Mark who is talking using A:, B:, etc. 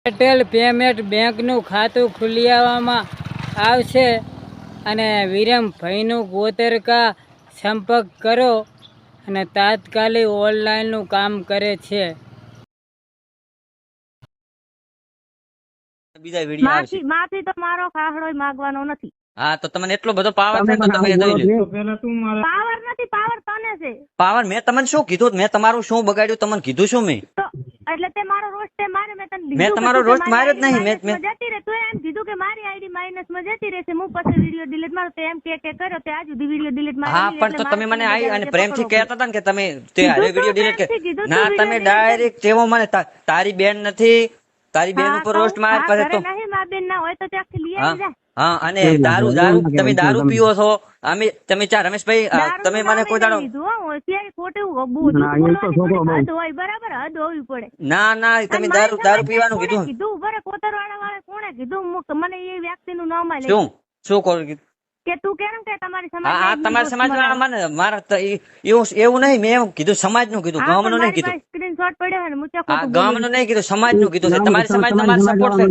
A: Airtel payment બેંકનું ખાતું ખોલાવવામાં આવશે અને વિરમભાઈનું ગોતરકા સંપર્ક કરો અને તાત્કાલિક ઓનલાઈનનું કામ કરે છે.
B: બીજા વિડિયો આવશે.
C: માફી તો મારો ખાહડો માંગવાનો નથી.
B: હા તો તમને એટલો બધો પાવર છે તો તમે જોઈ લો.
C: પાવર નથી, પાવર તને છે.
B: પાવર મેં તમને શું કીધું? મેં તમારું શું બગાડ્યું? તમને કીધું શું મેં?
C: તો એટલે તે મારો રોસ્ટ તે મારે મેં તને
B: મેં તમારો રોસ્ટ માર્યો જ નહીં. મેં
C: જતી રહે તું એમ કીધું કે મારી આઈડી માઇનસ માં જતી રહેશે, હું પછી વિડિયો ડિલીટ મારું તે એમ કે કર્યો તે આજ સુધી વિડિયો ડિલીટ માર્યો.
B: હા પણ તો તમે મને આવી અને પ્રેમથી કહેતા હતા ને કે તમે તે વિડિયો ડિલીટ કે ના, તમે ડાયરેક્ટ તેવો મને તારી બેન નથી, તારી બેન ઉપર રોસ્ટ માર પછી તો
C: નહીં મા બેન ના હોય તો ત્યાંથી લઈ આવી જા.
B: હા અને દારૂ તમે દારૂ પીવો છો. તમે ચાર રમેશભાઈ તમે મને કોઈ દાડો
C: બરાબર હદ હોવી પડે.
B: ના ના તમે દારૂ પીવાનું કીધું.
C: કીધું બરાબર કોતરવાળા વાળા કોણે કીધું મને એ વ્યક્તિનું નામ આલે
B: શું કહું
C: કે તું કેમ કે તમારી સમાજ
B: હા તમારા સમાજ વાળા મને મારા એવું નહીં. મેં એમ કીધું સમાજ નું કીધું, ગામ નું નહીં કીધું.
C: સ્ક્રીનશોટ પડ્યો ને
B: ગામ નું નહીં કીધું, સમાજ નું કીધું છે. તમારી સમાજ નો મારો સપોર્ટ છે.